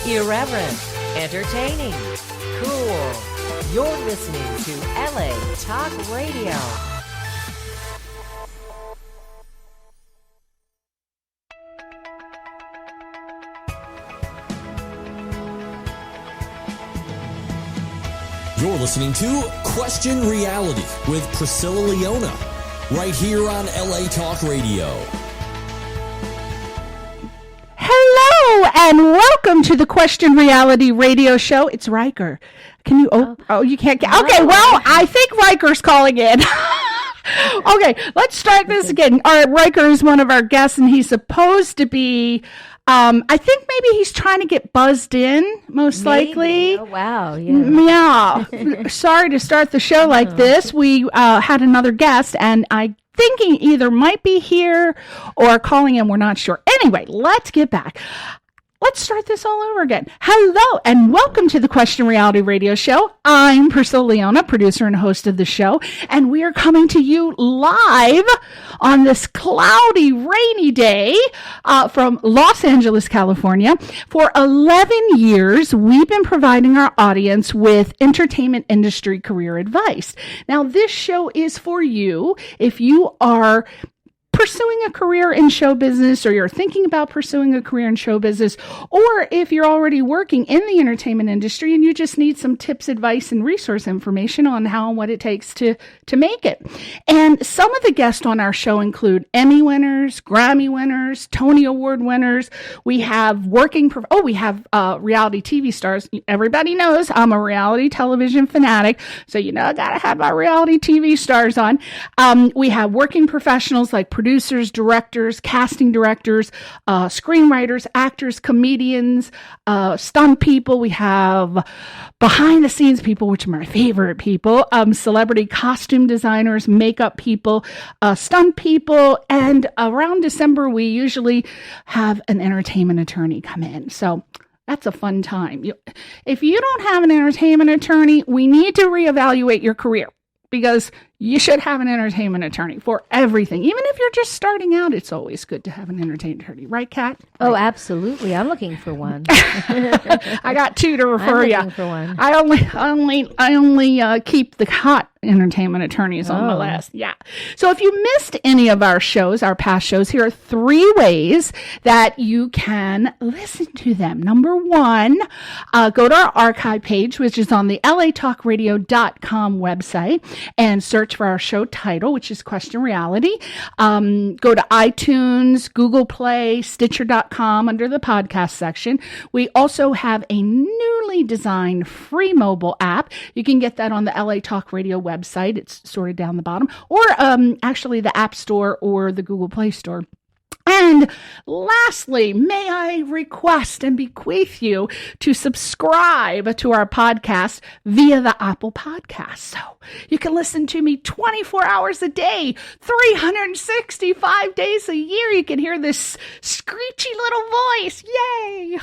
Irreverent, entertaining, cool. You're listening to LA Talk Radio. You're listening to Question Reality with Priscilla Leona, right here on LA Talk Radio. Hello, and welcome to the Question Reality radio show. It's Riker. Can you, you can't get, okay, well, I think Riker's calling in. Okay, let's start this again. All right, Riker is one of our guests, and he's supposed to be, I think maybe he's trying to get buzzed in, most likely. Oh, wow. Yeah. Sorry to start the show like this. We had another guest, and I thinking either might be here or calling in. We're not sure. Anyway, let's get back. Let's start this all over again. Hello, and welcome to the Question Reality Radio Show. I'm Priscilla Leona, producer and host of the show, and we are coming to you live on this cloudy, rainy day from Los Angeles, California. For 11 years, we've been providing our audience with entertainment industry career advice. Now, this show is for you if you are pursuing a career in show business, or you're thinking about pursuing a career in show business, or if you're already working in the entertainment industry and you just need some tips, advice, and resource information on how and what it takes to make it. And some of the guests on our show include Emmy winners, Grammy winners, Tony Award winners. We have reality TV stars. Everybody knows I'm a reality television fanatic, so I gotta have our reality TV stars on. We have working professionals like producers, directors, casting directors, screenwriters, actors, comedians, stunt people. We have behind the scenes people, which are my favorite people, celebrity costume designers, makeup people, stunt people, and around December, we usually have an entertainment attorney come in. So that's a fun time. If you don't have an entertainment attorney, we need to reevaluate your career, because you should have an entertainment attorney for everything. Even if you're just starting out, it's always good to have an entertainment attorney. Right, Kat? Oh, absolutely. I'm looking for one. I got two to refer you. I'm looking for one. I only keep the hot entertainment attorneys on my list. Yeah. So if you missed any of our shows, our past shows, here are 3 ways that you can listen to them. Number 1, go to our archive page, which is on the latalkradio.com website, and search for our show title, which is Question Reality. Go to iTunes, Google Play, Stitcher.com under the podcast section. We also have a newly designed free mobile app. You can get that on the LA Talk Radio website. It's sort of down the bottom, or actually the App Store or the Google Play Store. And lastly, may I request and bequeath you to subscribe to our podcast via the Apple Podcast. So you can listen to me 24 hours a day, 365 days a year. You can hear this screechy little voice. Yay!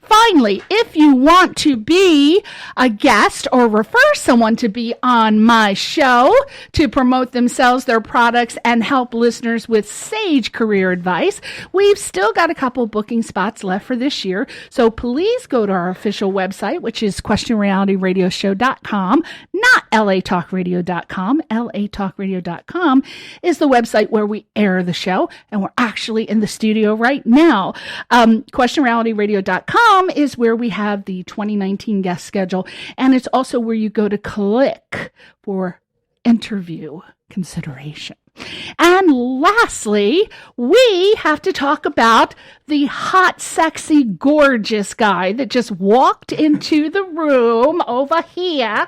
Finally, if you want to be a guest or refer someone to be on my show to promote themselves, their products, and help listeners with sage career advice, we've still got a couple booking spots left for this year. So please go to our official website, which is questionrealityradioshow.com, not latalkradio.com. latalkradio.com is the website where we air the show, and we're actually in the studio right now. questionrealityradio.com is where we have the 2019 guest schedule, and it's also where you go to click for interview consideration. And lastly, we have to talk about the hot, sexy, gorgeous guy that just walked into the room over here.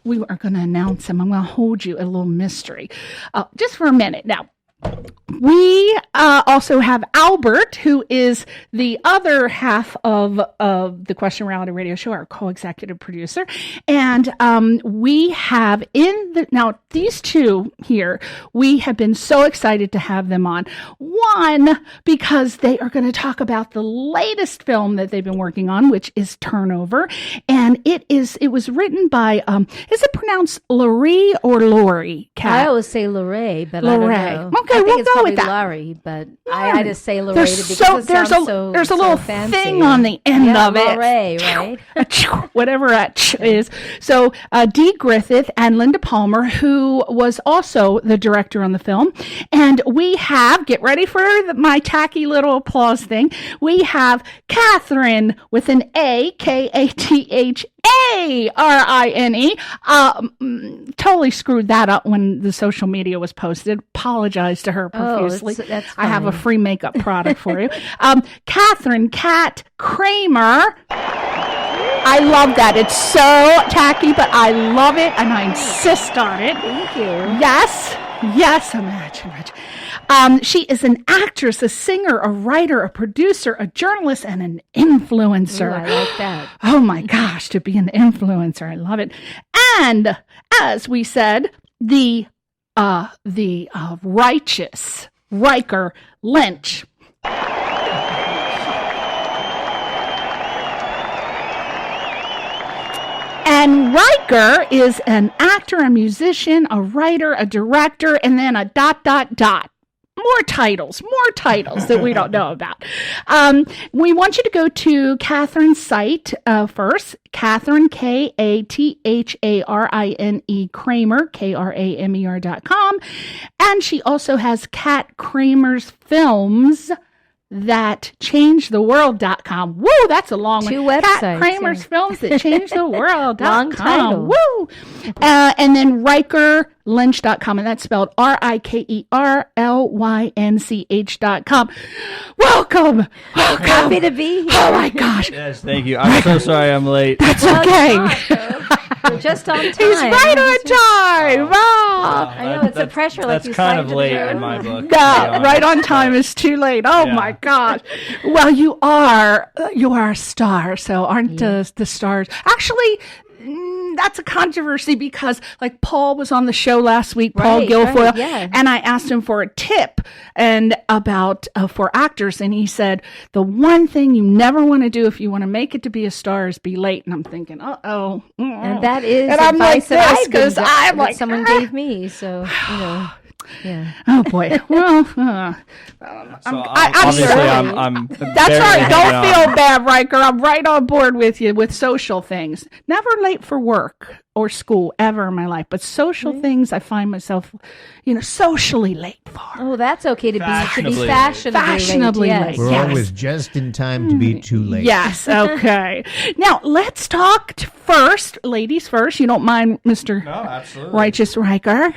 We are going to announce him. I'm going to hold you a little mystery just for a minute. Now, we also have Albert, who is the other half of the Question Reality Radio Show, our co-executive producer. And we have now these two here, we have been so excited to have them on. One, because they are going to talk about the latest film that they've been working on, which is Turnover. And it was written by, is it pronounced Laurie or Lori? I always say Lorraine, but Lorraine. I don't know. Okay, I think we'll it's go with probably that. Laurie, but I just say Lorraine because there's a little fancy. thing on the end of it. Lorraine, right? Whatever that is. So Dee Griffith and Linda Palmer, who was also the director on the film. And we have, get ready for my tacky little applause thing. We have Catherine with an A, Katharine. Totally screwed that up when the social media was posted. Apologize to her profusely. That's I have a free makeup product for you. Catherine Cat Kramer. I love that. It's so tacky, but I love it, and I insist on it. Thank you. Yes, imagine. She is an actress, a singer, a writer, a producer, a journalist, and an influencer. Ooh, I like that. Oh my gosh, to be an influencer. I love it. And as we said, the righteous Riker Lynch. And Riker is an actor, a musician, a writer, a director, and then a ... More titles that we don't know about. We want you to go to Catherine's site first. Catherine, Katharine, Kramer, KRAMER.com. And she also has Cat Kramer's Films That Changed the World.com. Woo, that's a long one. 2 websites. Cat Kramer's Films That Changed the World.com. Long title. Woo. And then RikerLynch.com, and that's spelled RikerLynch.com. Welcome. Happy to be here. Oh my gosh. Yes, thank you. I'm so sorry I'm late. That's okay. We're just on time. He's right on time. Oh. I know, it's a pressure like That's you kind started of to late do. in my book. to be No, honest. right on time is too late. Oh Yeah. my gosh. Well, you are a star. So aren't the stars actually? That's a controversy because, like, Paul was on the show last week, Paul Right, Guilfoyle, right, yeah. and I asked him for a tip and about for actors, and he said the one thing you never want to do if you want to make it to be a star is be late. And I'm thinking, And that is And I'm like advice that this, 'cause I'm like, someone gave me. So, yeah. oh boy. Well, Obviously, sorry. I'm That's barely all right. hanging Don't on. feel bad, Riker. I'm right on board with you with social things. Never late for work or school ever in my life, but social things I find myself, socially late for. Oh, that's okay to be Fashionably fashionably late. late. We're We're Yes. always just in time to be too late. Yes. Okay. Now let's talk first, ladies first. You don't mind, Mr. No, absolutely. Righteous Riker.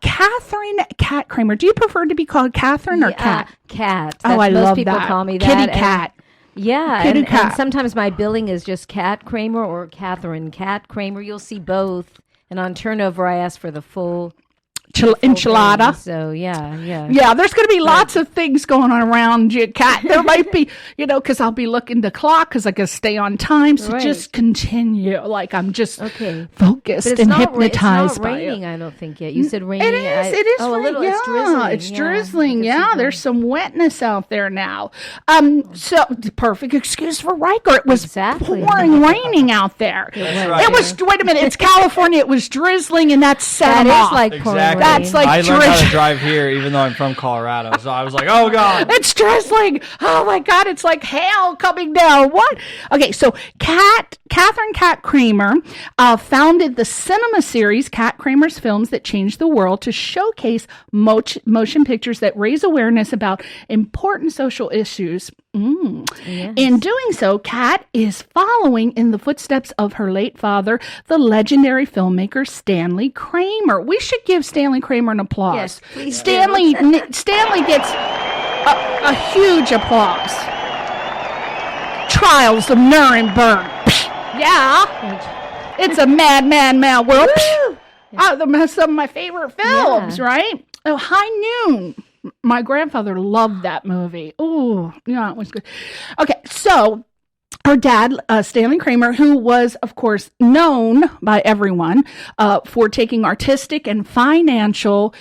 Catherine Cat Kramer. Do you prefer to be called Catherine or Cat? Cat. Oh, I Most love people that. call me that. Kitty and- Cat. Yeah, Kitty and cat. sometimes my billing is just Cat Kramer or Catherine Cat Kramer. You'll see both. And on Turnover, I ask for the full Enchilada. thing. So, yeah. Yeah, there's going to be lots of things going on around you, Cat. There might be, because I'll be looking the clock because I got to stay on time. So Right. just continue. Like I'm just Okay. focused But it's and not, hypnotized it's not by raining, it. I don't think yet. You said raining. It is. Oh, a little. Yeah, It's drizzling. It's yeah. drizzling. I can Yeah, see there's that. some wetness out there now. So the perfect excuse for Riker. It was Exactly. pouring raining out there. That's right. It was. Wait a minute. It's California. It was drizzling, and that set That him is off. like pouring Exactly. rain. That's like I learned how to drizzling. drive here, even though I'm from Colorado. So I was like, oh God. It's drizzling. Oh my God, it's like hail coming down. What? Okay, so Catherine Cat Kramer founded the cinema series Cat Kramer's Films That Changed the World to showcase motion pictures that raise awareness about important social issues. Yes. In doing so, Kat is following in the footsteps of her late father, the legendary filmmaker Stanley Kramer. We should give Stanley Kramer an applause. Yes, please do. Stanley gets a huge applause. Trials of Nuremberg. Psh, yeah. It's a mad world. Psh. Some of my favorite films, Yeah. right? Oh, High Noon. My grandfather loved that movie. Oh, yeah, it was good. Okay, so her dad, Stanley Kramer, who was, of course, known by everyone for taking artistic and financial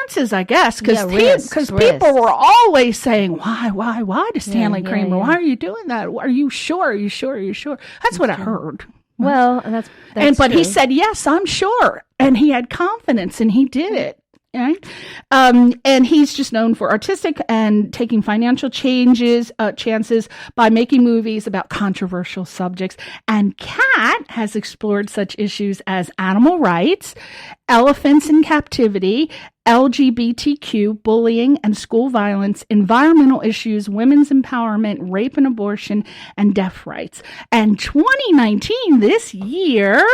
chances, I guess, because risks. people were always saying, why to Stanley yeah, Kramer? yeah. Why are you doing that? Are you sure? Are you sure? Are you sure? That's what I heard. Well, but he said, yes, I'm sure. And he had confidence and he did it. Right? And he's just known for artistic and taking financial chances by making movies about controversial subjects. And Kat has explored such issues as animal rights, elephants in captivity, LGBTQ, bullying and school violence, environmental issues, women's empowerment, rape and abortion, and deaf rights. And 2019, this year,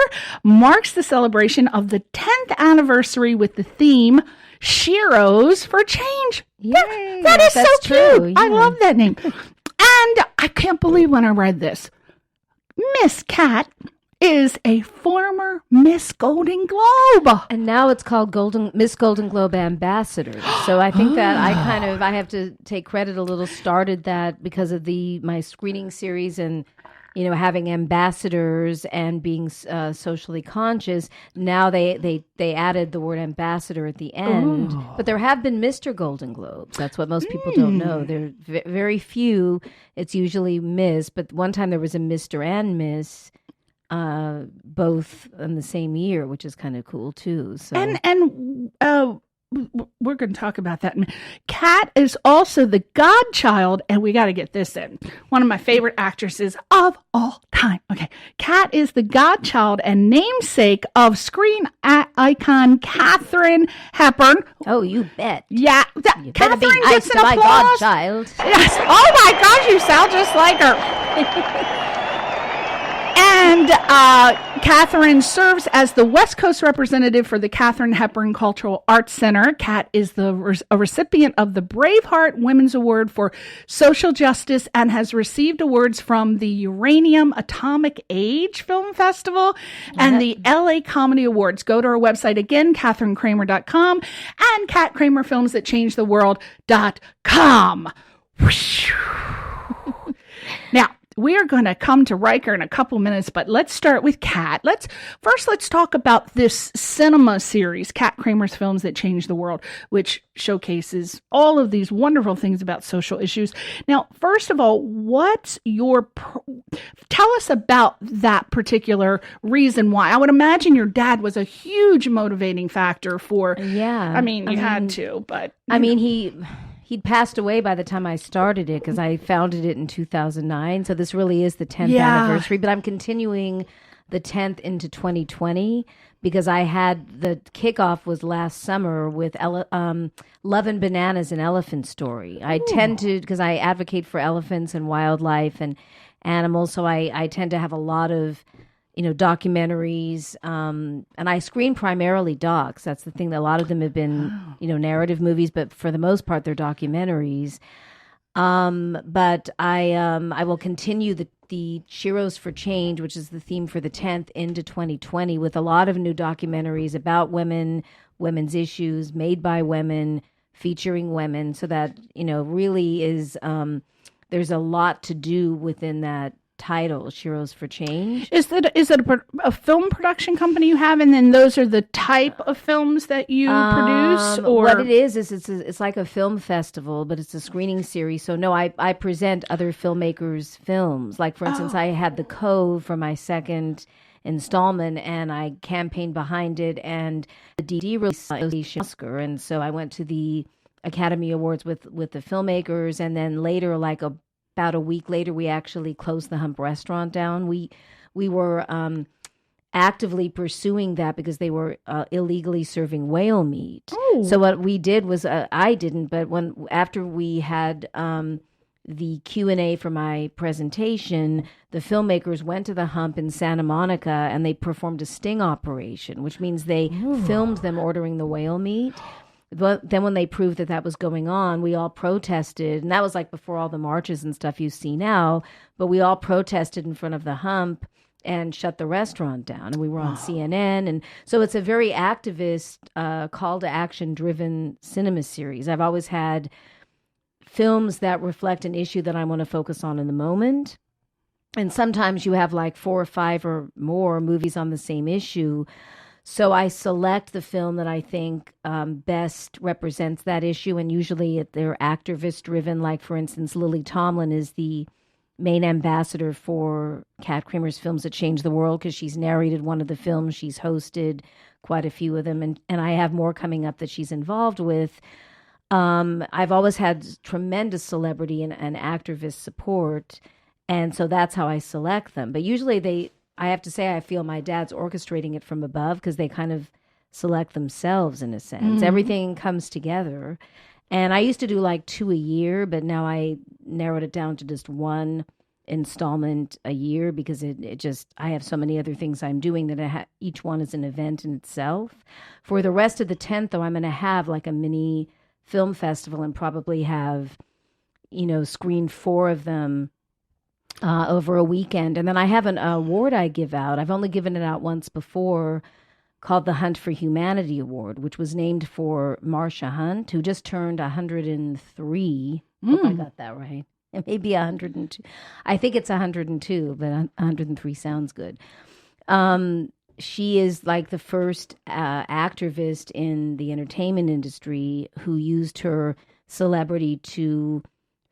marks the celebration of the 10th anniversary with the theme Sheroes for Change. Yay, that is so true. cute. I love that name. And I can't believe when I read this. Miss Kat is a former Miss Golden Globe. And now it's called Miss Golden Globe Ambassador. So I think that I have to take credit a little, started that because of my screening series and, having ambassadors and being socially conscious. Now they added the word ambassador at the end. Ooh. But there have been Mr. Golden Globes. That's what most people don't know. There are very few. It's usually Miss. But one time there was a Mr. and Miss, both in the same year, which is kind of cool too. So we're going to talk about that. Kat is also the godchild, and we got to get this in. One of my favorite actresses of all time. Okay, Kat is the godchild and namesake of screen icon Katharine Hepburn. Oh, you bet. Yeah, you better be Katharine nice gets to an my applause. godchild. Yes. Oh my gosh, you sound just like her. And Katharine serves as the West Coast representative for the Katharine Hepburn Cultural Arts Center. Kat is a recipient of the Braveheart Women's Award for Social Justice and has received awards from the Uranium Atomic Age Film Festival and the LA Comedy Awards. Go to our website again, KatharineKramer.com, and KatKramerFilmsThatChangeTheWorld.com. Now, we are going to come to Riker in a couple minutes, but let's start with Kat. Let's talk about this cinema series, Kat Kramer's Films That Changed the World, which showcases all of these wonderful things about social issues. Now, first of all, tell us about that particular reason why. I would imagine your dad was a huge motivating factor for, yeah. I mean, you had to, but. He'd passed away by the time I started it because I founded it in 2009. So this really is the 10th anniversary. But I'm continuing the 10th into 2020 because I had the kickoff was last summer with Love and Bananas, an elephant story. I tend to, because I advocate for elephants and wildlife and animals, so I tend to have a lot of documentaries, and I screen primarily docs. That's the thing. That a lot of them have been, narrative movies, but for the most part, they're documentaries. But I will continue the Sheroes for Change, which is the theme for the 10th, into 2020 with a lot of new documentaries about women, women's issues, made by women, featuring women, so that really is there's a lot to do within that title, Sheroes for Change. Is it a film production company you have, and then those are the type of films that you produce? Or what it is it's like a film festival, but it's a screening series. So no, I present other filmmakers' films. Like for instance, I had The Cove for my second installment, and I campaigned behind it, and the DVD release Oscar, and so I went to the Academy Awards with the filmmakers, and then later, about a week later, we actually closed the Hump restaurant down. We were actively pursuing that because they were illegally serving whale meat. Oh. So what we did was, I didn't, but after we had the Q&A for my presentation, the filmmakers went to the Hump in Santa Monica and they performed a sting operation, which means they filmed them ordering the whale meat. But then when they proved that was going on, we all protested. And that was before all the marches and stuff you see now. But we all protested in front of the Hump and shut the restaurant down. And we were on CNN. And so it's a very activist, call to action driven cinema series. I've always had films that reflect an issue that I want to focus on in the moment. And sometimes you have 4 or 5 or more movies on the same issue. So I select the film that I think best represents that issue, and usually they're activist-driven. Like, for instance, Lily Tomlin is the main ambassador for Kat Kramer's Films That Change the World because she's narrated one of the films, she's hosted quite a few of them, and I have more coming up that she's involved with. I've always had tremendous celebrity and activist support, and so that's how I select them. But usually I have to say, I feel my dad's orchestrating it from above because they kind of select themselves in a sense. Everything comes together. And I used to do like 2 a year, but now I narrowed it down to just one installment a year because it just, I have so many other things I'm doing that each one is an event in itself. For the rest of the 10th, though, I'm going to have like a mini film festival and probably have, screen 4 of them over a weekend. And then I have an award I give out. I've only given it out once before, called the Hunt for Humanity Award, which was named for Marcia Hunt, who just turned 103. Hope I got that right. It may be 102. I think it's 102, but 103 sounds good. She is like the first activist in the entertainment industry who used her celebrity to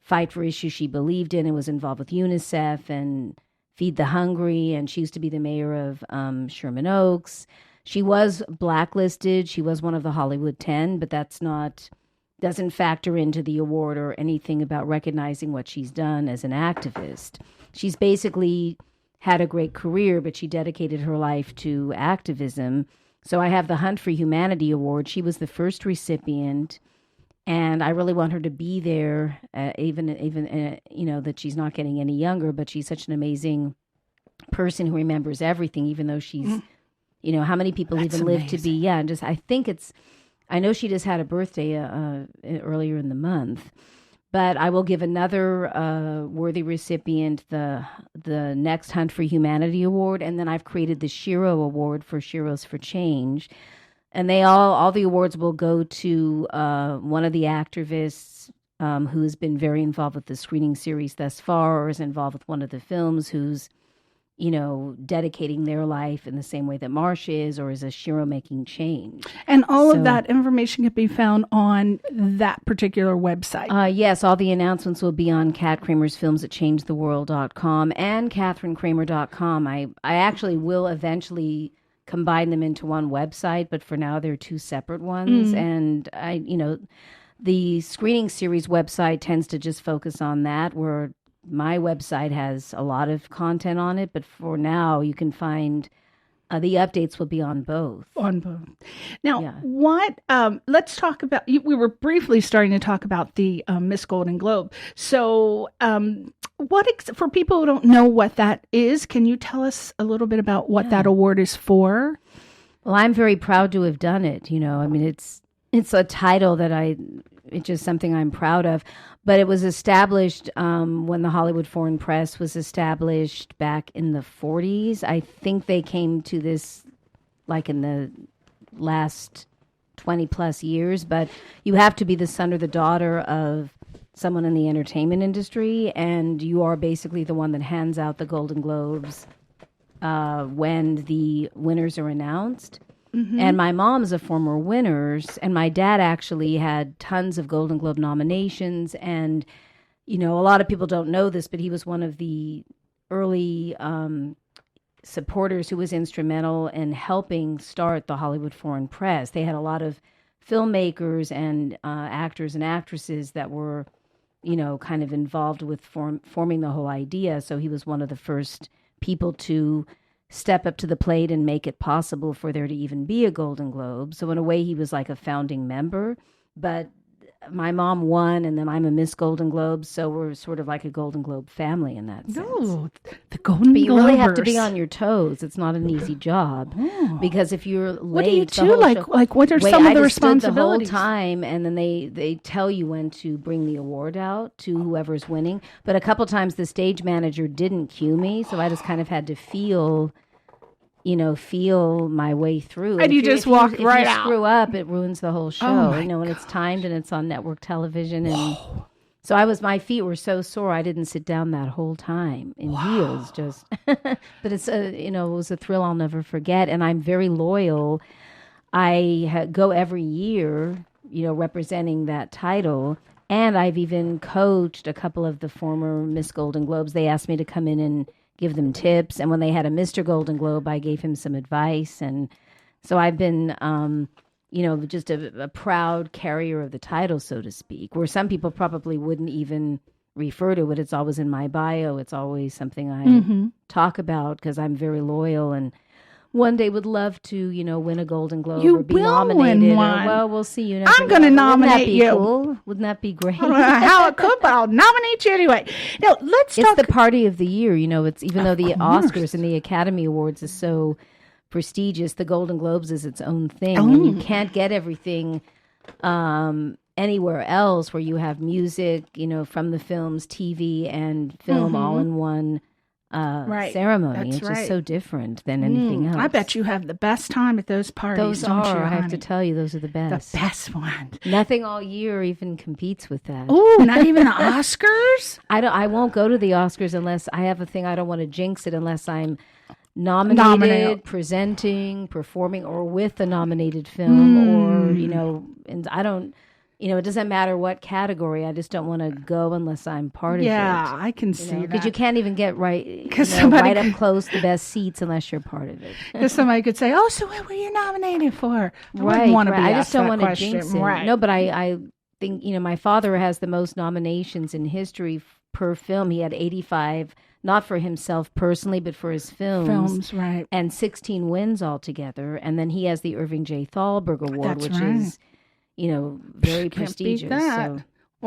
fight for issues she believed in and was involved with UNICEF and Feed the Hungry. And she used to be the mayor of Sherman Oaks. She was blacklisted. She was one of the Hollywood 10, but doesn't factor into the award or anything about recognizing what she's done as an activist. She's basically had a great career, but she dedicated her life to activism. So I have the Hunt for Humanity Award. She was the first recipient, and I really want her to be there, even that she's not getting any younger, but she's such an amazing person who remembers everything, even though she's, how many people That's even live to amazing. be, and just, I know she just had a birthday earlier in the month, but I will give another worthy recipient the next Hunt for Humanity Award, and then I've created the Shiro Award for Shiros for Change, and all the awards will go to one of the activists who has been very involved with the screening series thus far, or is involved with one of the films, who's dedicating their life in the same way that Marcia is, or is a Shiro making change. And all of that information can be found on that particular website. Yes, all the announcements will be on Kat Kramer's Films at ChangeTheWorld.com and KatherineKramer.com. I actually will eventually combine them into one website, but for now they're two separate ones. And the screening series website tends to just focus on that, where my website has a lot of content on it, but for now you can find the updates will be on both. Now, let's talk about, we were briefly starting to talk about the Miss Golden Globe. So for people who don't know what that is, can you tell us a little bit about what that award is for? Well, I'm very proud to have done it. It's a title that it's just something I'm proud of. But it was established when the Hollywood Foreign Press was established back in the 40s. I think they came to this like in the last 20 plus years. But you have to be the son or the daughter of someone in the entertainment industry, and you are basically the one that hands out the Golden Globes when the winners are announced. And my mom's a former winners, and my dad actually had tons of Golden Globe nominations. And, a lot of people don't know this, but he was one of the early supporters who was instrumental in helping start the Hollywood Foreign Press. They had a lot of filmmakers and actors and actresses that were, kind of involved with forming the whole idea. So he was one of the first people to step up to the plate and make it possible for there to even be a Golden Globe. So in a way, he was like a founding member. But my mom won, and then I'm a Miss Golden Globe, so we're sort of like a Golden Globe family in that sense. Oh, the Golden Globers. But you really have to be on your toes. It's not an easy job because if you're late, what do you do? Like what are some of the responsibilities? The whole time, and then they tell you when to bring the award out to whoever's winning. But a couple times the stage manager didn't cue me, so I just kind of had to feel my way through. And you just walk right out. If you screw up, it ruins the whole show. When it's timed and it's on network television, and So my feet were so sore I didn't sit down that whole time in heels. Just, but it's it was a thrill I'll never forget, and I'm very loyal. I go every year, representing that title, and I've even coached a couple of the former Miss Golden Globes. They asked me to come in and give them tips, and when they had a Mr. Golden Globe, I gave him some advice, and so I've been. Just a proud carrier of the title, so to speak, where some people probably wouldn't even refer to it. It's always in my bio. It's always something I talk about because I'm very loyal and one day would love to, win a Golden Globe or be nominated. Win one. Well, we'll see. You I'm going to nominate you. Cool? Wouldn't that be great? I don't know how it could, but I'll nominate you anyway. Now, let's talk. It's the party of the year. It's even though the Oscars and the Academy Awards is so prestigious, the Golden Globes is its own thing, and you can't get everything anywhere else where you have music, from the films, TV, and film all in one ceremony. That's it's just so different than anything else. I bet you have the best time at those parties. Those are, I have to tell you, those are the best. The best ones. Nothing all year even competes with that. Oh, not even the Oscars? I won't go to the Oscars unless I have a thing. I don't want to jinx it unless I'm nominated, presenting, performing, or with a nominated film, or and I don't, it doesn't matter what category. I just don't want to go unless I'm part of it. Yeah, I can see that because you can't even get right up close the best seats unless you're part of it. Because somebody could say, "Oh, so what were you nominated for?" I just don't want to jinx it. Right. No, but I think my father has the most nominations in history per film. He had 85. Not for himself personally, but for his films. Right. And 16 wins altogether. And then he has the Irving J. Thalberg Award, which is, very prestigious.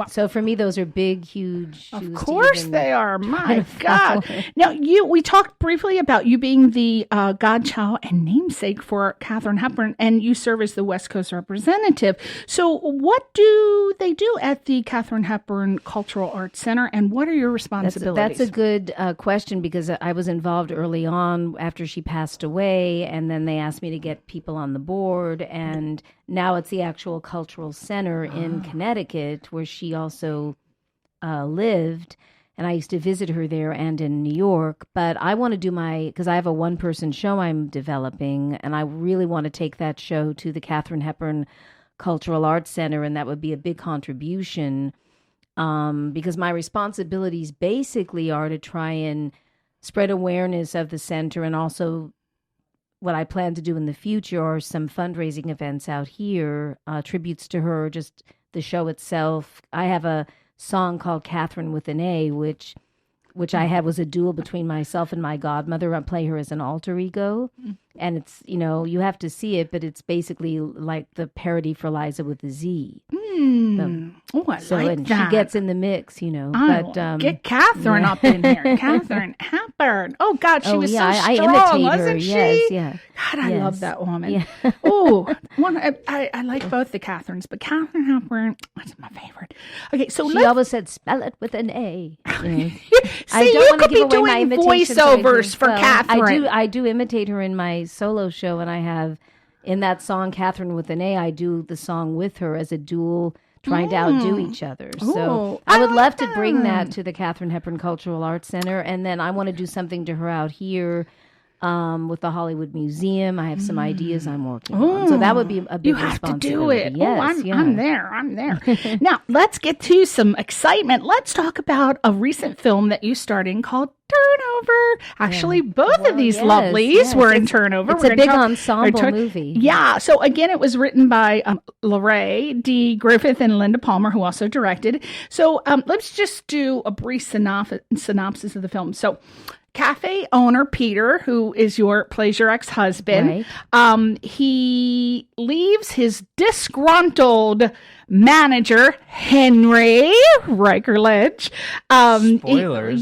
So for me, those are big, huge shoes. Of course they are. My God. Now, we talked briefly about you being the godchild and namesake for Katharine Hepburn, and you serve as the West Coast representative. So what do they do at the Katharine Hepburn Cultural Arts Center, and what are your responsibilities? That's a good question, because I was involved early on after she passed away, and then they asked me to get people on the board, and now it's the actual cultural center in Connecticut, where she also lived, and I used to visit her there and in New York. But I want to do because I have a one-person show I'm developing, and I really want to take that show to the Katharine Hepburn Cultural Arts Center, and that would be a big contribution, because my responsibilities basically are to try and spread awareness of the center, and also what I plan to do in the future are some fundraising events out here, tributes to her, just the show itself. I have a song called Catherine with an A, which I had was a duel between myself and my godmother. I play her as an alter ego. And it's, you have to see it, but it's basically like the parody for Liza with a Z. I like that. She gets in the mix, But get Katharine up in here. Katharine Hepburn. Oh, God, she was so strong, I imitate wasn't her. she? Yes, yeah. God, I love that woman. Yeah. I like both the Katharines, but Katharine Hepburn, that's my favorite. Okay, so she always said, spell it with an A. See, you could be doing voiceovers for Katharine. I do imitate her in my solo show, and I have in that song Catherine with an A, I do the song with her as a duel, trying to outdo each other. So I would love to bring that to the Katharine Hepburn Cultural Arts Center, and then I want to do something to her out here with the Hollywood Museum. I have some ideas I'm working on. So that would be a big You have to do it. Yes, I'm there. Now, let's get to some excitement. Let's talk about a recent film that you starred in called Turnover. Actually, both of these lovelies were in Turnover. It's a big ensemble movie. Yeah. So again, it was written by Lorraine D. Griffith and Linda Palmer, who also directed. So let's just do a brief synopsis of the film. So cafe owner Peter, who plays your ex-husband, he leaves his disgruntled manager Henry, Riker Lynch. Spoilers.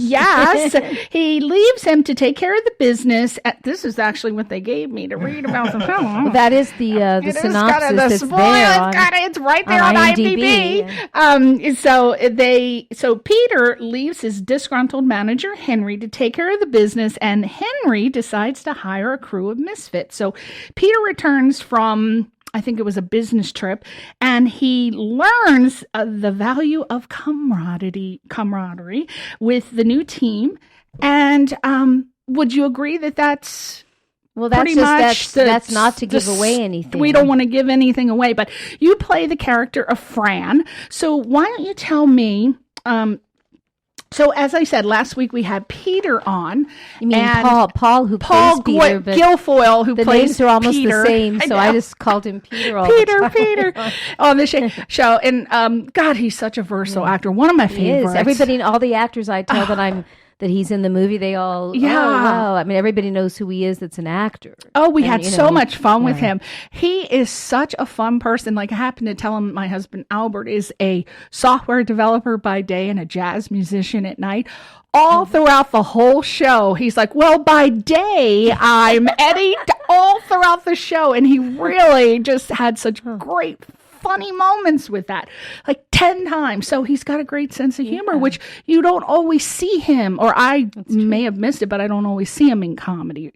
He leaves him to take care of the business. This is actually what they gave me to read about the film. That is the synopsis. It's right there on IMDb. So Peter leaves his disgruntled manager Henry to take care of the business, and Henry decides to hire a crew of misfits. So Peter returns from I think it was a business trip, and he learns the value of camaraderie with the new team. And would you agree that that's Well, that's pretty just much that's not to give away anything. We don't want to give anything away, but you play the character of Fran. So why don't you tell me? So as I said, last week we had Peter on. You mean and Paul who plays Peter, but Guilfoyle who the plays names are almost Peter. the same, so I just called him Peter all the time. Peter on the show. And God, he's such a versatile actor. One of my He favorites. is. Everybody, all the actors I tell that he's in the movie, they all, oh, wow. I mean, everybody knows who he is that's an actor. Oh, we had so much fun with him. He is such a fun person. Like, I happened to tell him my husband, Albert, is a software developer by day and a jazz musician at night. All throughout the whole show, he's like, well, by day, I'm Eddie, all throughout the show. And he really just had such great funny moments with that, like 10 times. So he's got a great sense of humor, which you don't always see him, or I may have missed it, but I don't always see him in comedy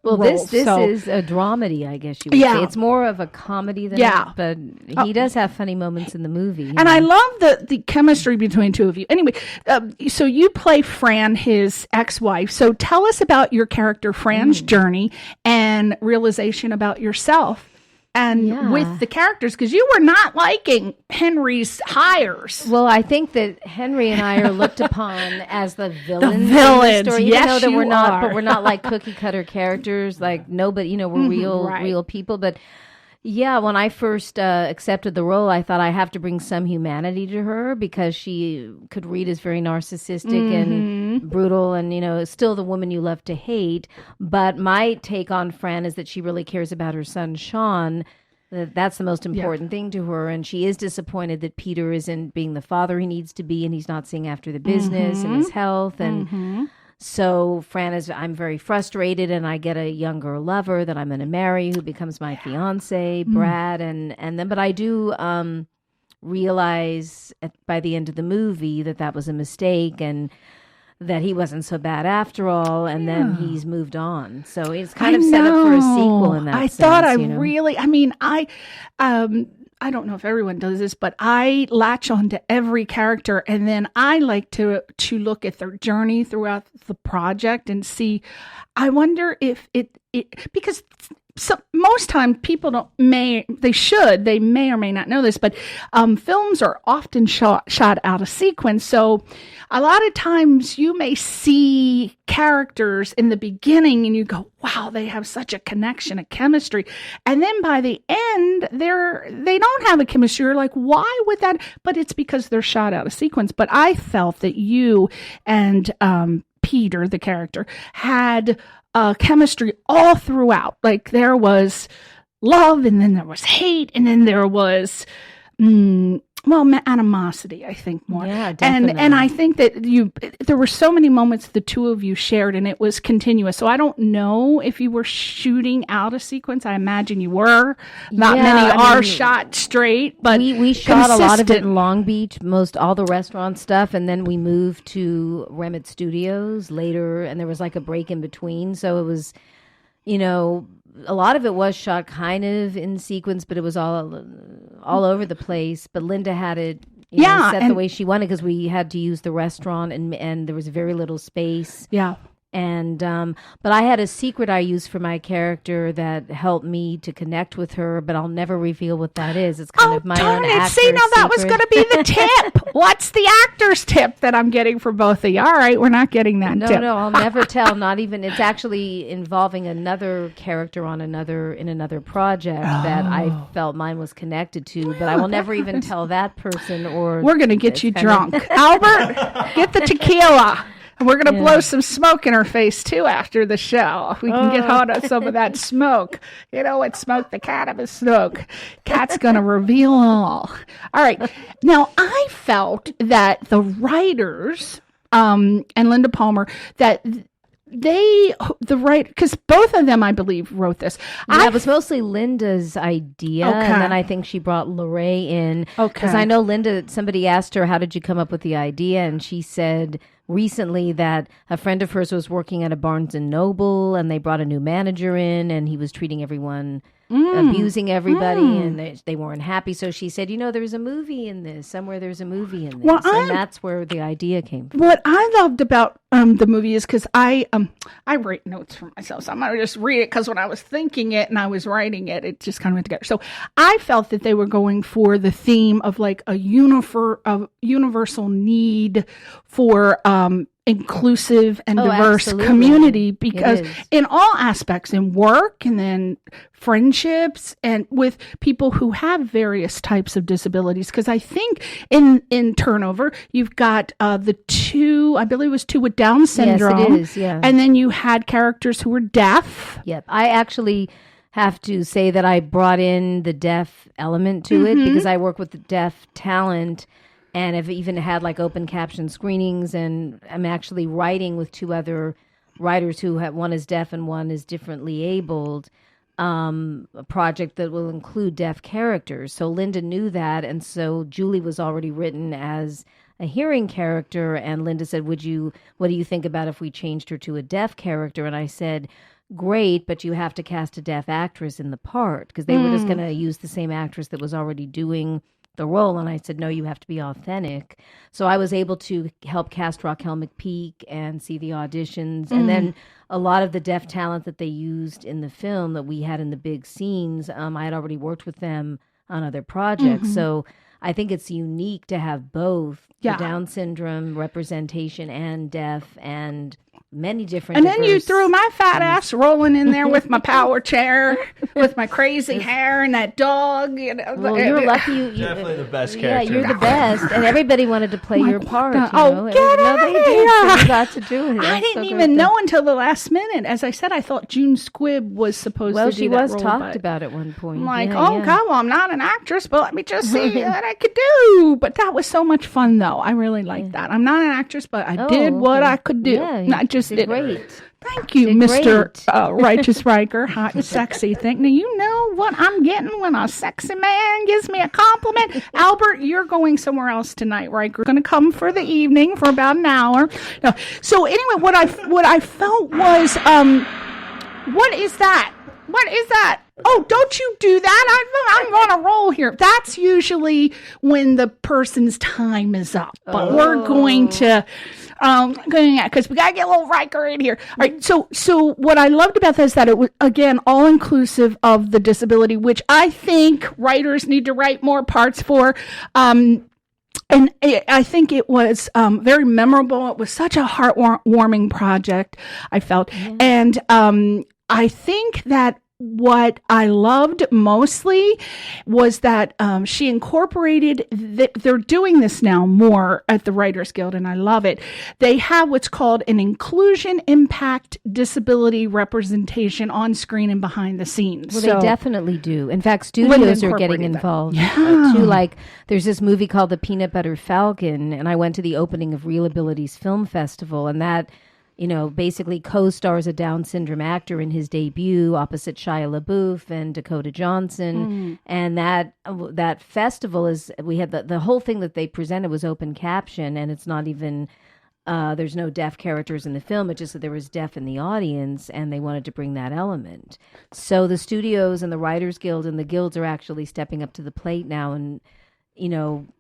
roles. This is a dramedy, I guess you would say. It's more of a comedy than but he does have funny moments in the movie. And I love the chemistry between two of you. Anyway, so you play Fran, his ex-wife. So tell us about your character, Fran's journey and realization about yourself. And with the characters, because you were not liking Henry's hires. Well, I think that Henry and I are looked upon as the villains. The villains, in the story, yes, even though that you we're not, are. but we're not like cookie cutter characters. Like nobody, we're real people. But yeah, when I first accepted the role, I thought I have to bring some humanity to her because she could read as very narcissistic and brutal, and still the woman you love to hate. But my take on Fran is that she really cares about her son Sean. That's the most important thing to her, and she is disappointed that Peter isn't being the father he needs to be, and he's not seeing after the business and his health. And so Fran I'm very frustrated, and I get a younger lover that I'm going to marry who becomes my fiance, Brad, but I do realize by the end of the movie that was a mistake, and that he wasn't so bad after all, and then he's moved on. So it's kind of set up for a sequel in that sense. I don't know if everyone does this, but I latch on to every character, and then I like to look at their journey throughout the project and see. I wonder if it because most time people they may or may not know this, but films are often shot out of sequence. So a lot of times you may see characters in the beginning and you go, wow, they have such a connection, a chemistry. And then by the end, they don't have a chemistry. You're like, why would that? But it's because they're shot out of sequence. But I felt that you and Peter, the character, had chemistry all throughout. Like there was love, and then there was hate, and then there was animosity, I think, more. Yeah, definitely. And I think that there were so many moments the two of you shared, and it was continuous. So I don't know if you were shooting out a sequence. I imagine you were. Not many are shot straight, but we shot a lot of it in Long Beach, all the restaurant stuff, and then we moved to Remit Studios later, and there was like a break in between. So it was, a lot of it was shot kind of in sequence, but it was all over the place. But Linda had it set the way she wanted, because we had to use the restaurant, and there was very little space. Yeah. And but I had a secret I used for my character that helped me to connect with her, but I'll never reveal what that is. It's kind of my own actor's See, now that was secret. going to be the tip. What's the actor's tip that I'm getting for both of you? All right, we're not getting that tip. No, I'll never tell. Not even. It's actually involving another character in another project that I felt mine was connected to, but I will never even tell that person. Or we're going to get you drunk, Albert. Get the tequila. And we're going to blow some smoke in her face, too, after the show. If we can get hold of some of that smoke. You know what smoke? The cannabis smoke. Kat's going to reveal all. All right. Now, I felt that the writers, and Linda Palmer, that because both of them, I believe, wrote this. Yeah, it was mostly Linda's idea, and then I think she brought Lorraine in. Okay. Because I know Linda, somebody asked her, how did you come up with the idea? And she said recently that a friend of hers was working at a Barnes & Noble, and they brought a new manager in, and he was treating everyone abusing everybody, and they weren't happy. So she said, there's a movie in this. Somewhere there's a movie in this. Well, and that's where the idea came from. What I loved about the movie is because I write notes for myself. So I'm going to just read it because when I was thinking it and I was writing it, it just kind of went together. So I felt that they were going for the theme of like a universal need for inclusive and diverse absolutely. community, because in all aspects, in work and then friendships and with people who have various types of disabilities. Because I think in Turnover, you've got the two, I believe it was two with Down syndrome. Yes, it is, yeah. And then you had characters who were deaf. Yep. I actually have to say that I brought in the deaf element to it because I work with the deaf talent. And I've even had like open caption screenings, and I'm actually writing with two other writers who one is deaf and one is differently abled, a project that will include deaf characters. So Linda knew that, and so Julie was already written as a hearing character, and Linda said, what do you think about if we changed her to a deaf character? And I said, great, but you have to cast a deaf actress in the part, because they were just going to use the same actress that was already doing the role. And I said, no, you have to be authentic. So I was able to help cast Raquel McPeak and see the auditions. And then a lot of the deaf talent that they used in the film that we had in the big scenes, I had already worked with them on other projects. So I think it's unique to have both the Down syndrome representation and deaf and many different. And then you threw my fat ass rolling in there with my power chair, with my crazy hair and that dog. Well, you're lucky. You Definitely the best character. Yeah, you're the best, and everybody wanted to play your part. Get No, out they of did. here. So you got to do it. I That's didn't so even great. know until the last minute. As I said, I thought June Squibb was supposed Well, to do she that was role, talked but about at one point. I'm like, Yeah, yeah. God, well, I'm not an actress, but let me just see what I could do. But that was so much fun, though. I really liked that. I'm not an actress, but I did what I could do. Yeah, I just did did great. it. Thank you, Did Mr. great. Righteous Riker, hot and sexy. Now you know what I'm getting when a sexy man gives me a compliment. Albert, you're going somewhere else tonight, Riker. Going to come for the evening for about an hour. No. So anyway, what I felt was, what is that? What is that? Oh, don't you do that. I'm on a roll here. That's usually when the person's time is up. But we're going to, because we got to get a little Riker in here. All right. So what I loved about that is that it was, again, all inclusive of the disability, which I think writers need to write more parts for. And I think it was very memorable. It was such a heartwarming project, I felt. Yeah. And I think that what I loved mostly was that she incorporated they're doing this now more at the Writers Guild, and I love it. They have what's called an inclusion impact disability representation on screen and behind the scenes. Well, So- they definitely do. In fact, studios are getting incorporated that. involved Yeah. too. Like, there's this movie called The Peanut Butter Falcon, and I went to the opening of Real Abilities Film Festival, and that, basically co-stars a Down syndrome actor in his debut opposite Shia LaBeouf and Dakota Johnson. And that festival we had the whole thing that they presented was open caption, and it's not even, there's no deaf characters in the film. It's just that there was deaf in the audience, and they wanted to bring that element. So the studios and the Writers Guild and the guilds are actually stepping up to the plate now and,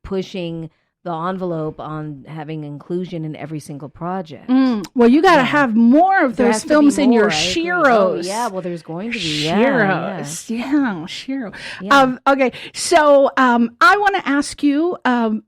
pushing the envelope on having inclusion in every single project. Well, you got to have more of There those has to films be in your more, I agree. Sheroes. Oh, yeah, well, there's going to be. Sheroes. Yeah, Shero. Yeah. Okay, so I want to ask you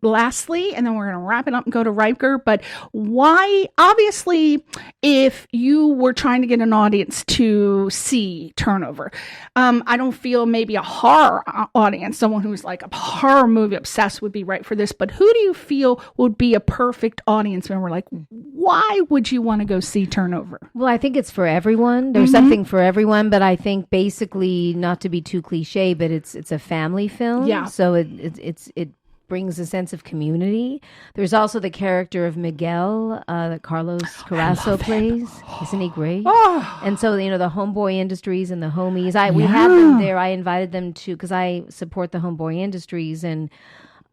lastly, and then we're going to wrap it up and go to Riker, but why, obviously, if you were trying to get an audience to see Turnover, I don't feel maybe a horror audience, someone who's like a horror movie obsessed would be right for this, but who do you feel would be a perfect audience member? Like, why would you want to go see Turnover? Well, I think it's for everyone. There's something for everyone, but I think basically, not to be too cliche, but it's a family film. Yeah. So it brings a sense of community. There's also the character of Miguel that Carlos Carrasco plays. Isn't he great? Oh. And so, the Homeboy Industries and the Homies, we have them there. I invited them to, because I support the Homeboy Industries, and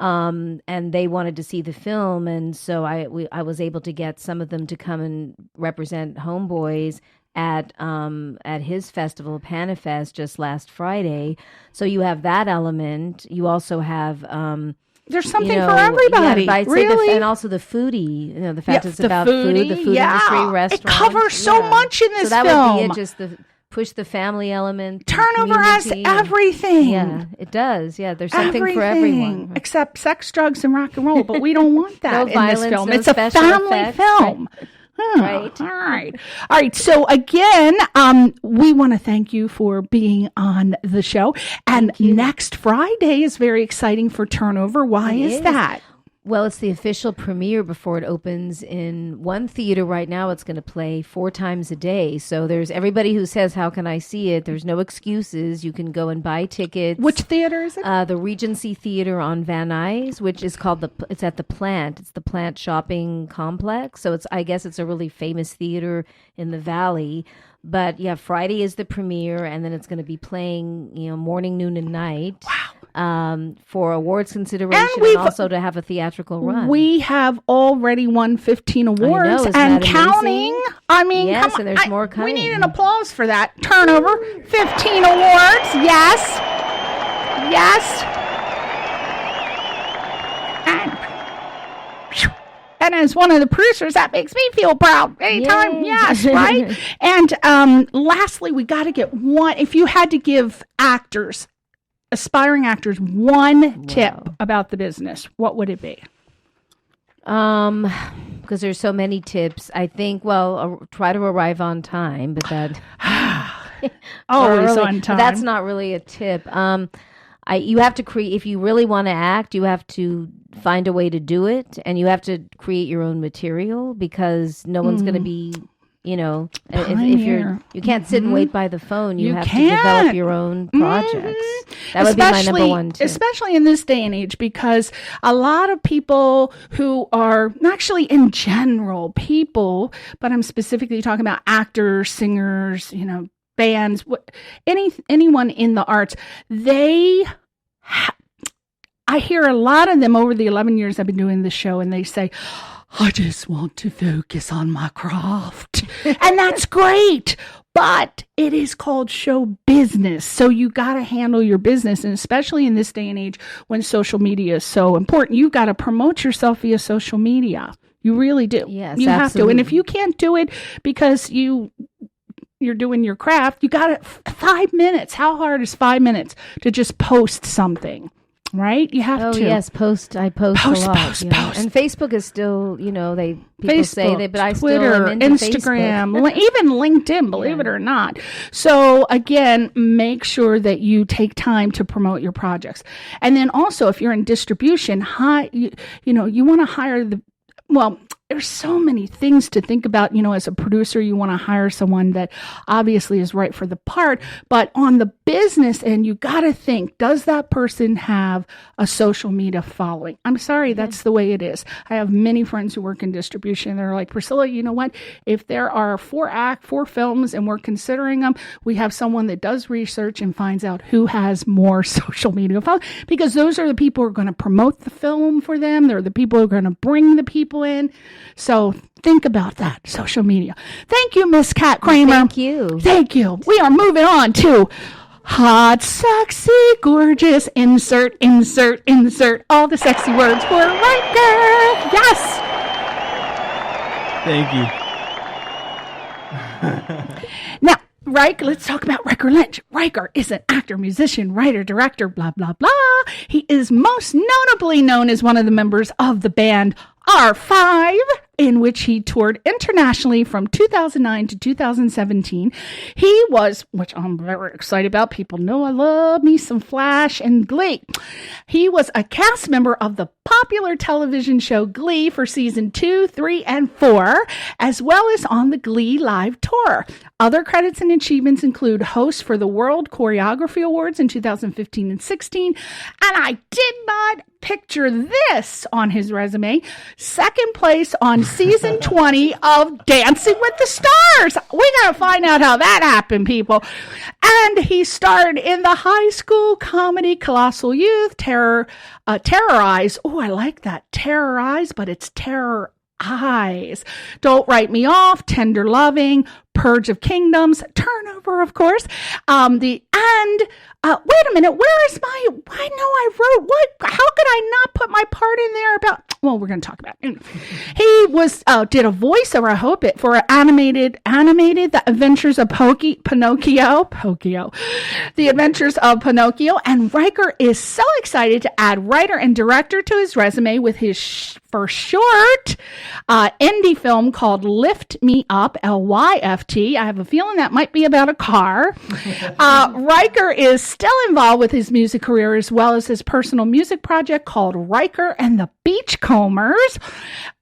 they wanted to see the film, and so I was able to get some of them to come and represent Homeboys at his festival, Panifest, just last Friday. So you have that element. You also have there's something for everybody, really, and also the foodie. The fact it's the about food, the food industry, restaurants. It covers so much in this film. So that would be it. Just push the family element. Turnover has everything. Yeah, it does. Yeah, there's something for everyone. Except sex, drugs, and rock and roll. But we don't want that no in violence, this film. No it's a family effects, film. Right. All right. So again, we want to thank you for being on the show. And next Friday is very exciting for Turnover. Why is that? Well, it's the official premiere before it opens in one theater right now. It's going to play 4 times a day. So there's everybody who says, how can I see it? There's no excuses. You can go and buy tickets. Which theater is it? The Regency Theater on Van Nuys, which is called it's at the Plant. It's the Plant Shopping Complex. So I guess it's a really famous theater in the Valley. But yeah, Friday is the premiere, and then it's going to be playing, morning, noon, and night. Wow. For awards consideration and also to have a theatrical run. We have already won 15 awards and counting. I mean, yes, and there's more coming. We need an applause for that. Turnover, 15 awards. Yes. And as one of the producers, that makes me feel proud. Anytime, Yay. yes, right? And lastly, we got to get one. If you had to give aspiring actors, one tip about the business, what would it be? Because there's so many tips. I think, try to arrive on time, but that always on time. But that's not really a tip. You have to create. If you really want to act, you have to find a way to do it, and you have to create your own material because no one's going to be. If you can't sit and wait by the phone, you have to develop your own projects. That would be my number one tip. Especially in this day and age, because a lot of people who are actually in general people, but I'm specifically talking about actors, singers, bands, anyone in the arts, I hear a lot of them over the 11 years I've been doing this show, and they say, I just want to focus on my craft. And that's great. But it is called show business. So you got to handle your business. And especially in this day and age when social media is so important, you got to promote yourself via social media. You really do. Yes, you absolutely. have to. And if you can't do it because you're doing your craft, you got it 5 minutes. How hard is 5 minutes to just post something? Right? You have to. Oh, yes. I post a lot. Post. And Facebook is still, people Facebook, say that, but I Twitter, still am into Instagram, even LinkedIn, believe it or not. So again, make sure that you take time to promote your projects. And then also, if you're in distribution, you want to hire there's so many things to think about. As a producer, you want to hire someone that obviously is right for the part, but on the business end, you got to think, does that person have a social media following? I'm sorry, that's the way it is. I have many friends who work in distribution, and they're like, Priscilla, you know what? If there are 4 films and we're considering them, we have someone that does research and finds out who has more social media following, because those are the people who are going to promote the film for them. They're the people who are going to bring the people in. So think about that, social media. Thank you, Miss Kat Kramer. Thank you. Thank you. We are moving on to hot, sexy, gorgeous, insert all the sexy words for Riker. Yes. Thank you. Now, Riker, let's talk about Riker Lynch. Riker is an actor, musician, writer, director, blah, blah, blah. He is most notably known as one of the members of the band R5, in which he toured internationally from 2009 to 2017. He was, which I'm very excited about. People know I love me some Flash and Glee. He was a cast member of the popular television show Glee for season 2, 3, and 4, as well as on the Glee Live tour. Other credits and achievements include host for the World Choreography Awards in 2015 and 16. And I did not picture this on his resume. Second place on season 20 of Dancing with the Stars. We got to find out how that happened, people. And he starred in the high school comedy Colossal Youth, Terrorize. Oh, I like that. Terrorize, but it's Terrorize. Eyes. Don't Write Me Off, Tender Loving, Purge of Kingdoms, Turnover, of course. Wait a minute, where is my, I know I wrote, what, how could I not put my part in there about, well, we're going to talk about it. He did a voiceover, I hope it, for animated, The Adventures of Pinocchio, The Adventures of Pinocchio, and Riker is so excited to add writer and director to his resume with his first short indie film called Lift Me Up, Lyft. I have a feeling that might be about a car. Riker is still involved with his music career as well as his personal music project called Riker and the Beachcombers,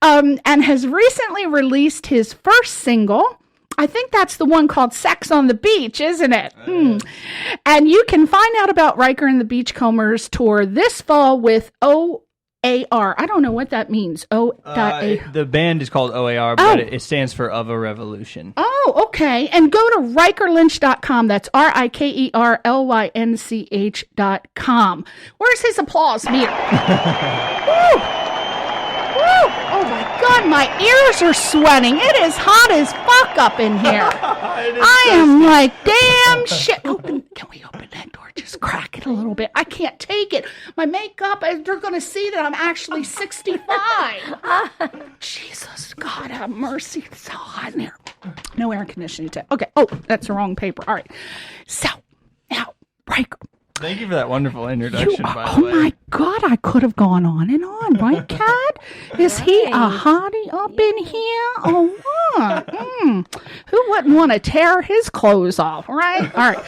and has recently released his first single. I think that's the one called Sex on the Beach, isn't it? And you can find out about Riker and the Beachcombers tour this fall with OAR. I don't know what that means. The band is called OAR, but it stands for Of a Revolution. Oh, okay. And go to RikerLynch.com. That's RikerLynch.com. Where's his applause meter? Woo! Woo! Oh my God, my ears are sweating. It is hot as fuck up in here. I am like, damn shit. Can we open that door? Just crack it a little bit. I can't take it. My makeup, they're going to see that I'm actually 65. Jesus, God have mercy. It's so hot in here. No air conditioning today. Okay. Oh, that's the wrong paper. All right. So, now, Riker. Thank you for that wonderful introduction, by the way. Oh my God, I could have gone on and on, right, Kat? Is he a hottie up in here or what? Who wouldn't want to tear his clothes off, right? All right.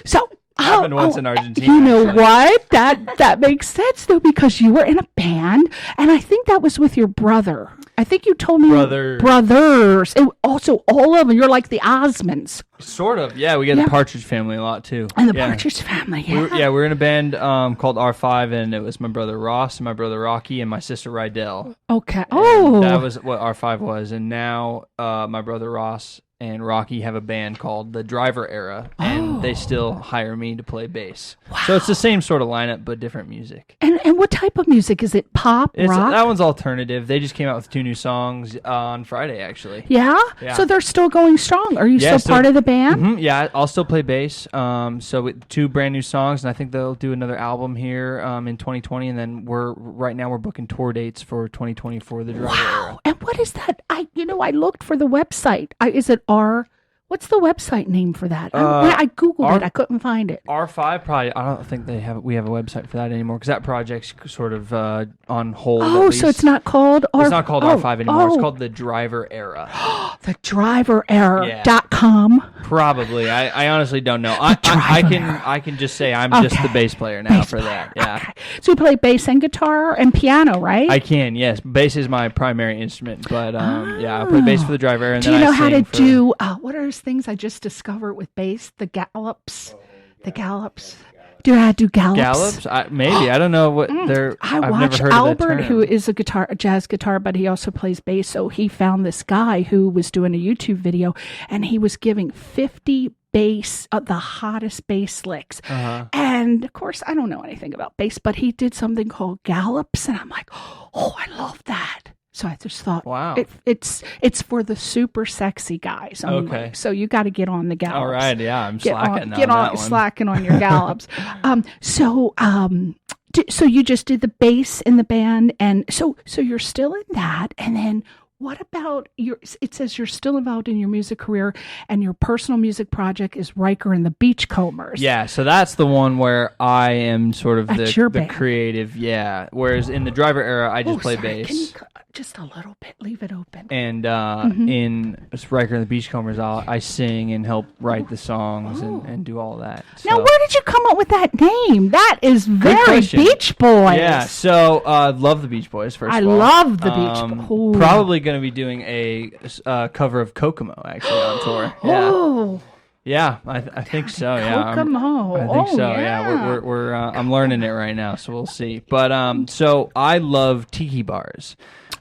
So, happened once in Argentina. You know what? That makes sense, though, because you were in a band, and I think that was with your brother. I think you told me brothers. And also, all of them. You're like the Osmonds. Sort of. Yeah, we get the Partridge Family a lot, too. And the Partridge Family, yeah. We were in a band called R5, and it was my brother Ross, and my brother Rocky, and my sister Rydell. Okay. And that was what R5 was. And now my brother Ross and Rocky have a band called the Driver Era, and they still hire me to play bass. Wow. So it's the same sort of lineup, but different music. And what type of music? Is it pop, rock? That one's alternative. They just came out with 2 new songs on Friday, actually. Yeah? So they're still going strong. Are you still part of the band? Mm-hmm, yeah, I'll still play bass. So with 2 brand new songs, and I think they'll do another album here in 2020, and then right now we're booking tour dates for 2020 for the Driver Era. And what is that? I looked for the website. Is it what's the website name for that? I Googled it. I couldn't find it. R5 probably, I don't think we have a website for that anymore, because that project's sort of on hold. Oh, so it's not called It's not called R5 anymore. It's called the Driver Era. The Driver Era.com. Probably. I honestly don't know. I can just say I'm just the bass player now for that. Yeah. Okay. So you play bass and guitar and piano, right? I can, yes. Bass is my primary instrument, but I play bass for the Driver Era. And do you know how to do, what are those things I just discovered with bass? The gallops. The gallops. Do you know how to do gallops? Gallops? Maybe. I don't know what they're. I watch Albert, who is a jazz guitar, but he also plays bass. So he found this guy who was doing a YouTube video, and he was giving 50 bass, the hottest bass licks. And of course, I don't know anything about bass, but he did something called gallops, and I'm like, oh, I love that. So I just thought, wow, it's for the super sexy guys. Okay. So you got to get on the gallops. All right, yeah, I'm slacking slacking on your gallops. So you just did the bass in the band, and so you're still in that, and then. What about it says you're still involved in your music career, and your personal music project is Riker and the Beachcombers. Yeah, so that's the one where I am sort of the creative. Yeah, whereas in the Driver Era, I just play bass. Can you just a little bit, leave it open. And in Riker and the Beachcombers, I sing and help write the songs and do all that. So. Now, where did you come up with that name? That is very Beach Boys. Yeah, so love the Beach Boys, first of all. I love the Beach Boys. Probably going to be doing a cover of Kokomo, actually, on tour. Yeah. Oh. Yeah, I think so. Yeah, Kokomo. I think so. Yeah, we're I'm learning it right now, so we'll see. But so I love tiki bars.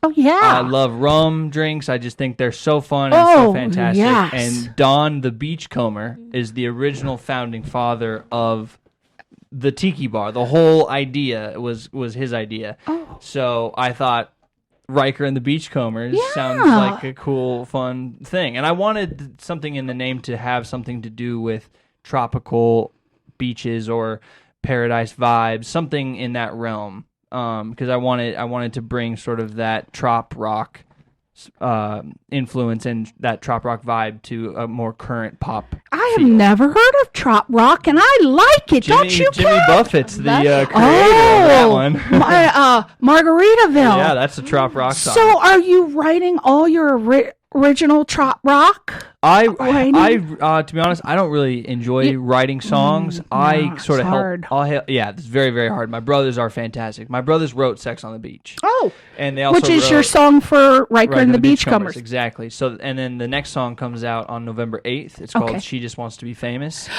Oh yeah, I love rum drinks. I just think they're so fun and so fantastic. Yes. And Don the Beachcomber is the original founding father of the tiki bar. The whole idea was his idea. Oh. So I thought, Riker and the Beachcombers sounds like a cool, fun thing. And I wanted something in the name to have something to do with tropical beaches or paradise vibes, something in that realm. Because I wanted to bring sort of that trop rock influence and that trop rock vibe to a more current pop. I have never heard of trop rock, and I like it. Don't you, Jimmy Kat? Buffett's the creator of that one. Margaritaville. Yeah, that's a trop rock song. So, are you writing all your original trop rock? To be honest, I don't really enjoy writing songs. I sort of hard. it's very, very hard. My brothers are fantastic. My brothers wrote "Sex on the Beach." Oh, and they also which is your song for Riker and the Beachcombers. Exactly. So, and then the next song comes out on November 8th. It's called "She Just Wants to Be Famous."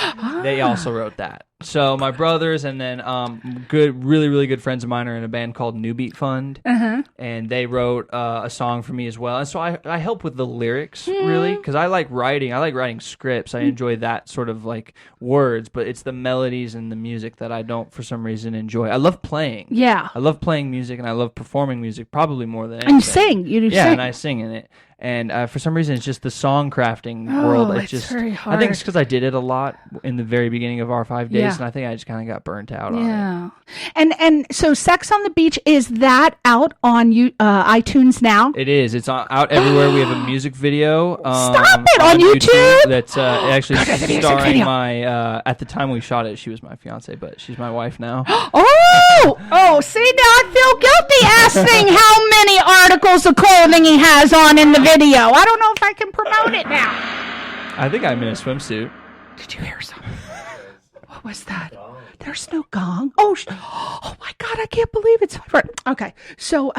They also wrote that. So my brothers and then really, really good friends of mine are in a band called New Beat Fund, and they wrote a song for me as well. And so I help with the lyrics really because I like writing scripts. I enjoy that sort of like words, but it's the melodies and the music that I don't for some reason enjoy. I love playing. Yeah. I love playing music and I love performing music probably more than anything. And sing. You do sing. Yeah, and I sing in it. And for some reason, it's just the song crafting world. It's just very hard. I think it's because I did it a lot in the very beginning of our 5 days, and I think I just kind of got burnt out on it. And so Sex on the Beach, is that out on iTunes now? It is. It's out everywhere. We have a music video. Stop it! On YouTube? That's actually starring my, at the time we shot it, she was my fiance, but she's my wife now. See, now I feel guilty asking how many articles of clothing he has on in the video. I don't know if I can promote it now. I think I'm in a swimsuit. Did you hear something? What was that? There's no gong. Oh my God, I can't believe it's okay. So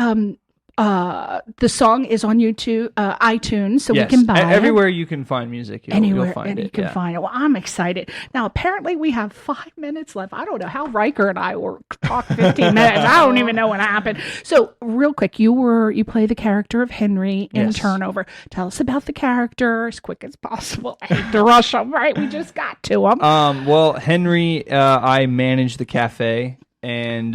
the song is on YouTube, iTunes, so we can buy it. Everywhere you can find music, you'll find it. You can find it. Well, I'm excited. Now, apparently, we have 5 minutes left. I don't know how Riker and I were talking 15 minutes. I don't even know what happened. So, real quick, you play the character of Henry in Turnover. Tell us about the character as quick as possible. I hate to rush him, right? We just got to him. Well, Henry, I manage the cafe. And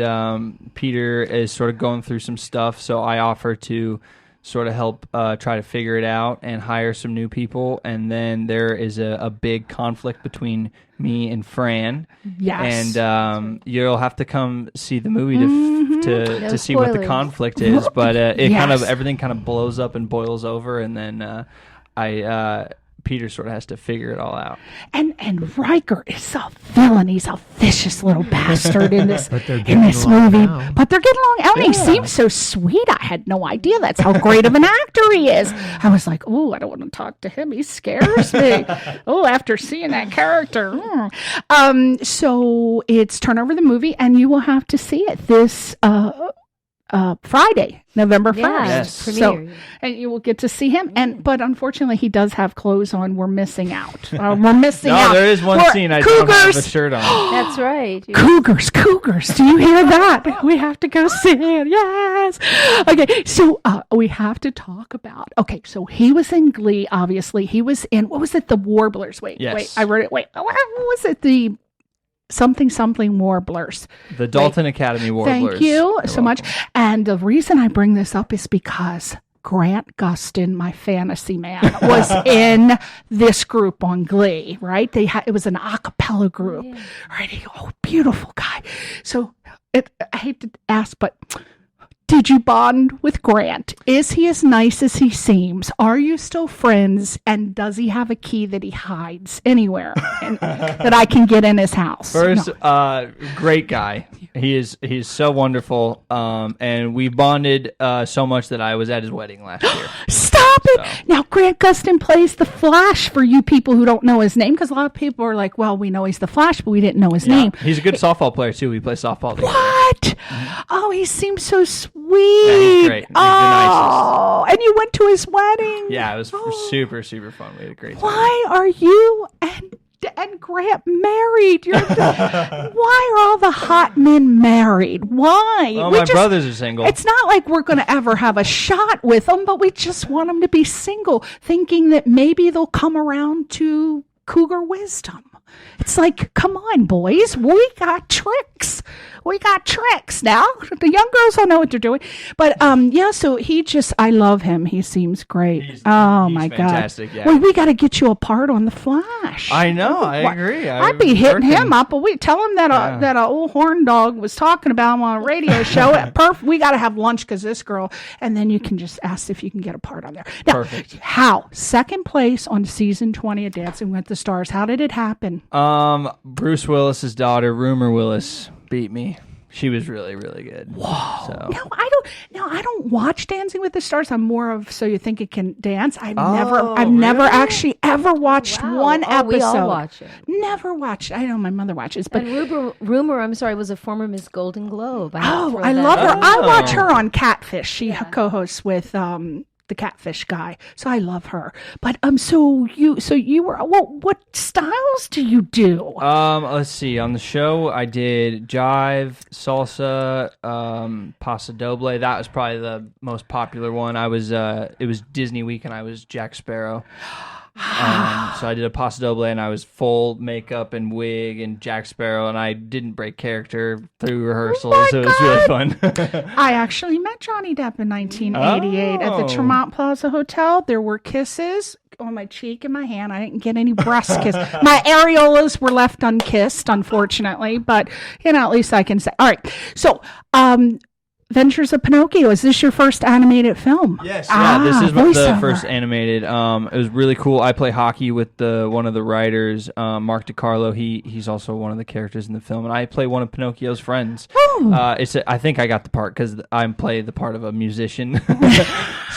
Peter is sort of going through some stuff, so I offer to sort of help try to figure it out and hire some new people. And then there is a big conflict between me and Fran. Yes. And you'll have to come see the movie to see what the conflict is. But everything kind of blows up and boils over, and then Peter sort of has to figure it all out. And Riker is a villain. He's a vicious little bastard in this movie. Now. But they're getting along. And he seems so sweet. I had no idea that's how great of an actor he is. I was like, I don't want to talk to him. He scares me. After seeing that character. So it's Turnover the movie, and you will have to see it this Friday, November 1st. Yes. So, and you will get to see him. But unfortunately, he does have clothes on. We're missing out. We're missing out. No, there is one scene I don't have a shirt on. That's right. Cougars. Do you hear that? We have to go see it. Yes. Okay, so we have to talk about. Okay, so he was in Glee. Obviously, he was in. What was it? The Warblers. Wait. I wrote it. Wait. What was it? The something Warblers. The Dalton Academy Warblers. Thank you so much. And the reason I bring this up is because Grant Gustin, my fantasy man, was in this group on Glee, right? It was an a cappella group, right? Beautiful guy. So I hate to ask, but did you bond with Grant? Is he as nice as he seems? Are you still friends? And does he have a key that he hides anywhere that I can get in his house? First, great guy. He's so wonderful. And we bonded so much that I was at his wedding last year. Stop it! Now, Grant Gustin plays the Flash for you people who don't know his name, because a lot of people are like, well, we know he's the Flash, but we didn't know his name. He's a good softball player, too. We play softball together. What? Mm-hmm. Oh, he seems so sweet. Yeah, he's great. He's the nicest. And you went to his wedding. Yeah, it was super, super fun. We had a great time. Why are you and Grant married? Why are all the hot men married? Why? Well, my brothers are single. It's not like we're going to ever have a shot with them, but we just want them to be single, thinking that maybe they'll come around to cougar wisdom. It's like, come on, boys. We got tricks. We got tricks now. The young girls don't know what they're doing. But, so I love him. He seems great. He's my fantastic, God. yeah. Well, we got to get you a part on The Flash. I know. I agree. I'd be hitting him up, but we tell him that that old horn dog was talking about him on a radio show. We got to have lunch because this girl, and then you can just ask if you can get a part on there. Now, Perfect. How? Second place on season 20 of Dancing with the Stars. How did it happen? Bruce Willis's daughter, Rumor Willis, beat me. She was really, really good. Whoa! So. No, I don't watch Dancing with the Stars. I'm more of So You Think It Can Dance. I've really? never actually ever watched one episode. We all watch it. Never watched. I know my mother watches, but Rumor, I'm sorry, was a former Miss Golden Globe. I love her. I watch her on Catfish. She co-hosts with the Catfish guy, so I love her. But so you were what styles do you do? Let's see. On the show, I did jive, salsa, paso doble. That was probably the most popular one. I was it was Disney week, and I was Jack Sparrow. So I did a paso doble, and I was full makeup and wig and Jack Sparrow, and I didn't break character through rehearsals, so it was really fun. I actually met Johnny Depp in 1988 at the Tremont Plaza Hotel. There were kisses on my cheek and my hand. I didn't get any breast kiss. My areolas were left unkissed, unfortunately, but at least I can say. All right, so Adventures of Pinocchio. Is this your first animated film? Yes. This is the first animated. It was really cool. I play hockey with one of the writers, Mark DiCarlo. He's also one of the characters in the film, and I play one of Pinocchio's friends. I think I got the part because I play the part of a musician.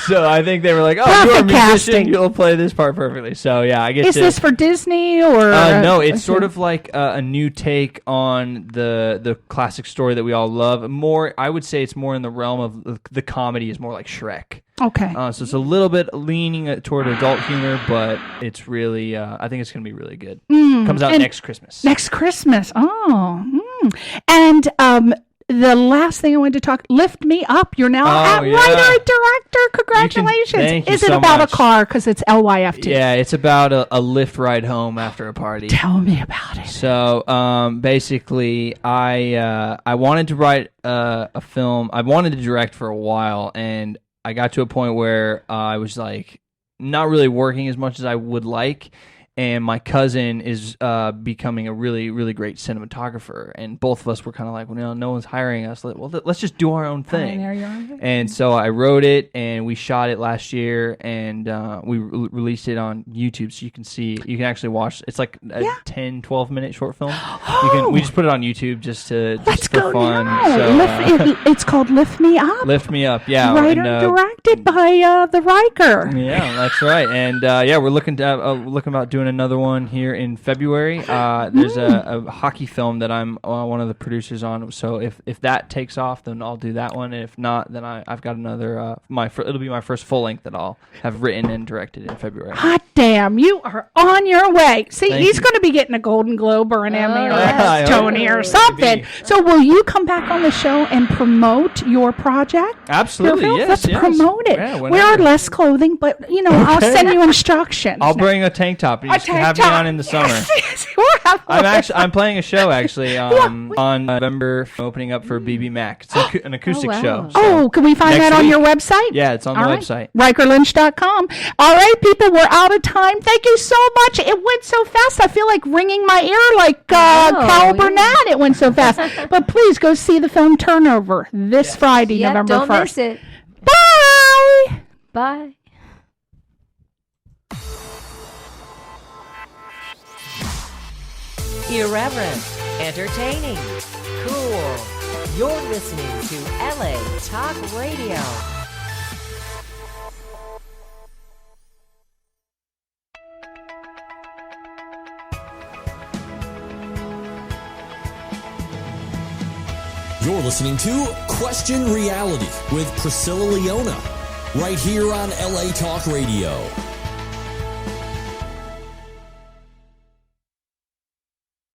So I think they were like, "Oh, you're a musician. Casting. You'll play this part perfectly." So yeah, I get. Is this for Disney or? No, it's sort of like a new take on the classic story that we all love. More, I would say, it's more in the realm of the comedy is more like Shrek. Okay. So it's a little bit leaning toward adult humor, but it's really, I think it's going to be really good. Comes out next Christmas. Next Christmas. Oh. And the last thing I wanted to talk, Lift Me Up. You're now writer and director. Congratulations. Thank you Is it so about much. a car? Because it's LYFT. Yeah, it's about a lift ride home after a party. Tell me about it. So basically, I wanted to write a film. I wanted to direct for a while, and I got to a point where I was like not really working as much as I would like. And my cousin is becoming a really, really great cinematographer. And both of us were kind of like, well, no one's hiring us. Well, let's just do our own thing. And so I wrote it, and we shot it last year, and we released it on YouTube. So you can actually watch. It's like a 10, 12-minute short film. We just put it on YouTube just for fun. So, it's called Lift Me Up. Lift Me Up, yeah. Writer and directed by the Riker. Yeah, that's right. And we're looking about doing another one here in February. There's a hockey film that I'm one of the producers on. So if that takes off, then I'll do that one. And if not, then I've got another. It'll be my first full length that I'll have written and directed in February. Hot damn, you are on your way. See, Thank he's you. going to be getting a Golden Globe or an Emmy or yeah. a Tony or something. Maybe. So will you come back on the show and promote your project? Absolutely, Your film? yes. Let's promote it. Yeah, Wear less clothing, but I'll send you instructions. I'll bring a tank top. You just have me on in the summer. Yes, I'm playing a show actually on November, opening up for BB Mac. It's an acoustic show. Oh, can we find Next that on week. your website? Yeah, it's on the All right. website. RikerLynch.com. All right, people, we're out of time. Thank you so much. It went so fast. I feel like ringing my ear like Carl Burnett. It went so fast. But please go see the film Turnover this Friday, November 1st. Don't miss it. Bye. Bye. Irreverent, entertaining, cool. You're listening to LA Talk Radio. You're listening to Question Reality with Priscilla Leona, right here on LA Talk Radio.